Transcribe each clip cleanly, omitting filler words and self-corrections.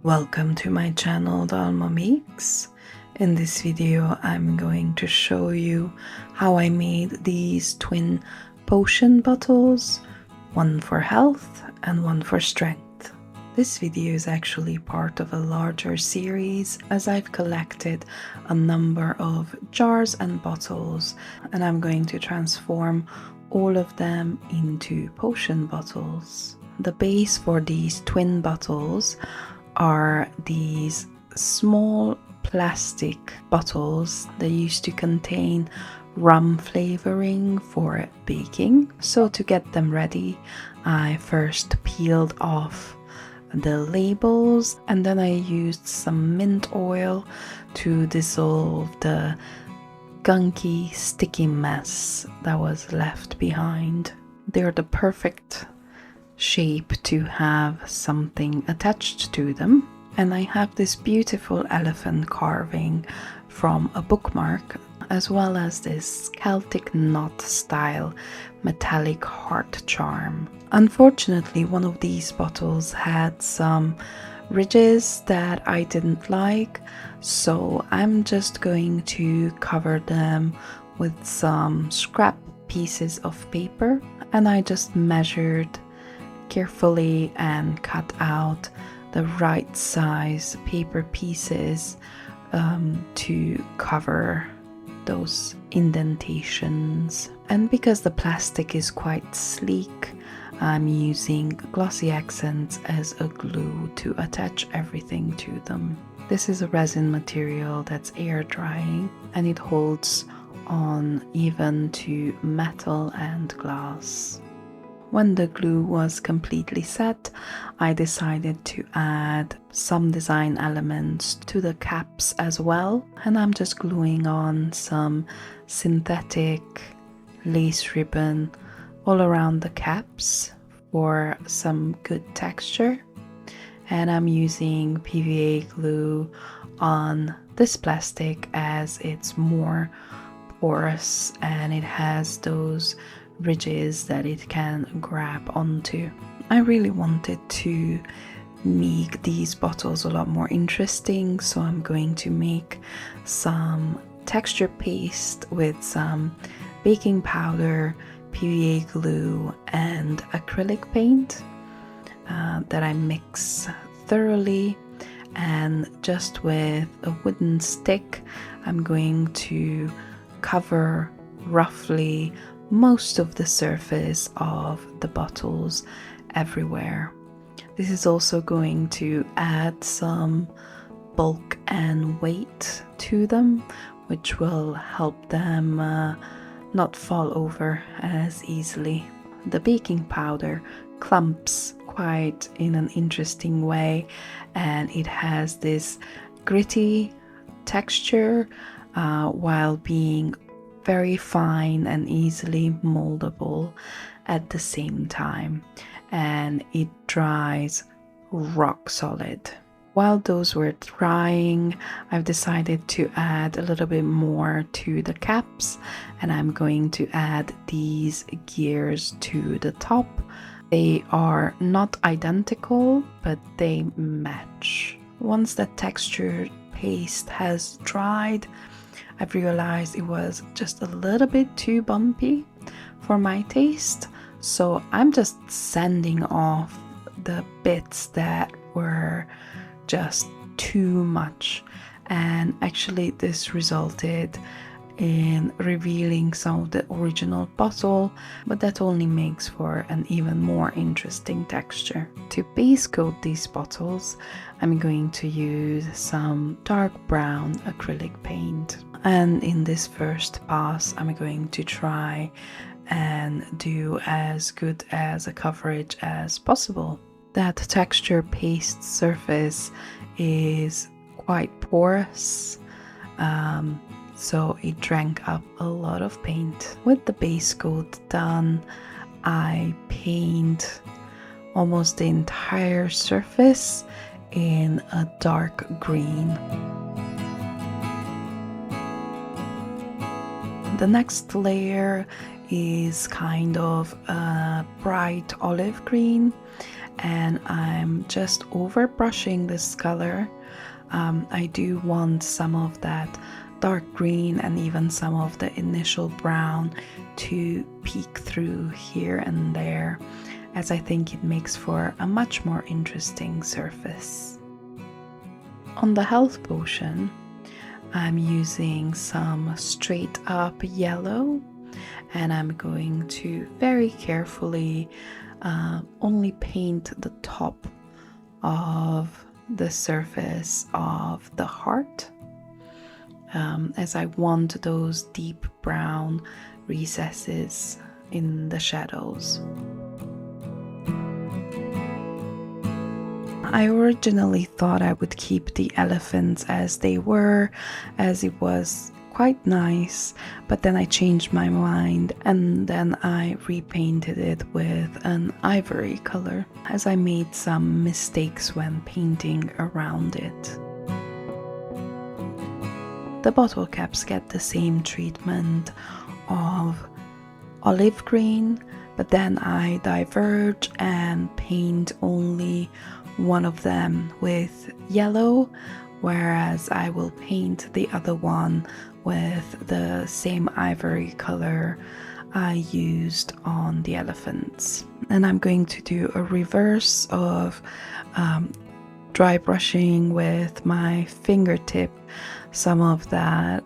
Welcome to my channel Dalma Makes. In this video I'm going to show you how I made these twin potion bottles, one for health and one for strength. This video is actually part of a larger series as I've collected a number of jars and bottles, and I'm going to transform all of them into potion bottles. The base for these twin bottles are these small plastic bottles that used to contain rum flavoring for baking. So to get them ready, I first peeled off the labels and then I used some mint oil to dissolve the gunky sticky mess that was left behind. They're the perfect shape to have something attached to them, and I have this beautiful elephant carving from a bookmark, as well as this Celtic knot style metallic heart charm. Unfortunately, one of these bottles had some ridges that I didn't like, so I'm just going to cover them with some scrap pieces of paper, and I just measured carefully and cut out the right size paper pieces to cover those indentations. And because the plastic is quite sleek, I'm using glossy accents as a glue to attach everything to them. This is a resin material that's air drying and it holds on even to metal and glass. When the glue was completely set, I decided to add some design elements to the caps as well, and I'm just gluing on some synthetic lace ribbon all around the caps for some good texture. And I'm using PVA glue on this plastic as it's more porous and it has those ridges that it can grab onto. I really wanted to make these bottles a lot more interesting, so I'm going to make some texture paste with some baking powder, PVA glue and acrylic paint that I mix thoroughly, and just with a wooden stick I'm going to cover roughly most of the surface of the bottles everywhere. This is also going to add some bulk and weight to them, which will help them not fall over as easily. The baking powder clumps quite in an interesting way, and it has this gritty texture while being very fine and easily moldable at the same time, and it dries rock solid. While those were drying, I've decided to add a little bit more to the caps, and I'm going to add these gears to the top. They are not identical, but they match. Once the textured paste has dried, I've realized it was just a little bit too bumpy for my taste, so I'm just sanding off the bits that were just too much, and actually this resulted in revealing some of the original bottle, but that only makes for an even more interesting texture. To base coat these bottles, I'm going to use some dark brown acrylic paint, and in this first pass I'm going to try and do as good as a coverage as possible. That texture paste surface is quite porous, so it drank up a lot of paint. With the base coat done, I paint almost the entire surface in a dark green. The next layer is kind of a bright olive green, and I'm just over brushing this color. I do want some of that dark green and even some of the initial brown to peek through here and there, as I think it makes for a much more interesting surface. On the health potion, I'm using some straight up yellow, and I'm going to very carefully only paint the top of the surface of the heart, as I want those deep brown recesses in the shadows. I originally thought I would keep the elephants as they were, as it was quite nice, but then I changed my mind and then I repainted it with an ivory color, as I made some mistakes when painting around it. The bottle caps get the same treatment of olive green, but then I diverge and paint only one of them with yellow, whereas I will paint the other one with the same ivory color I used on the elephants. And I'm going to do a reverse of dry brushing with my fingertip some of that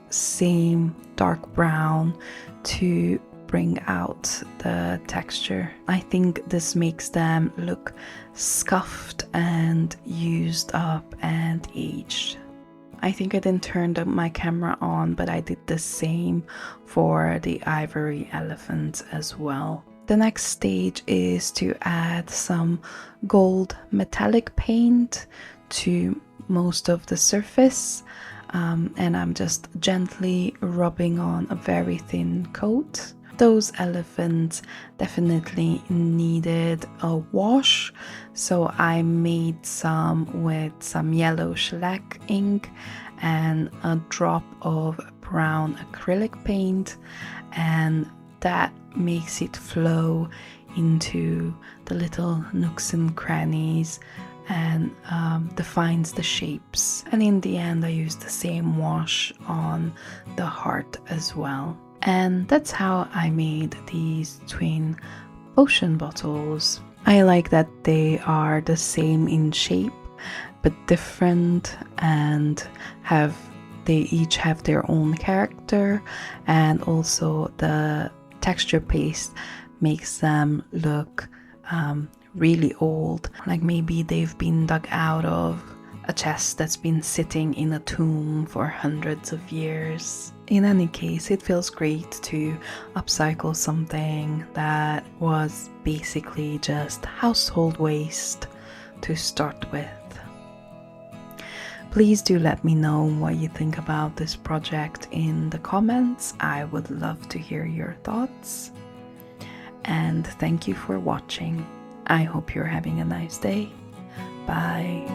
same dark brown to bring out the texture. I think this makes them look scuffed and used up and aged. I think I didn't turn my camera on, but I did the same for the ivory elephants as well. The next stage is to add some gold metallic paint to most of the surface, and I'm just gently rubbing on a very thin coat. Those elephants definitely needed a wash, so I made some with some yellow shellac ink and a drop of brown acrylic paint, and that makes it flow into the little nooks and crannies and defines the shapes. And in the end I used the same wash on the heart as well. And that's how I made these twin potion bottles. I like that they are the same in shape but different, and they each have their own character, and also the texture paste makes them look really old, like maybe they've been dug out of a chest that's been sitting in a tomb for hundreds of years. In any case, it feels great to upcycle something that was basically just household waste to start with. Please do let me know what you think about this project in the comments. I would love to hear your thoughts. And thank you for watching. I hope you're having a nice day. Bye.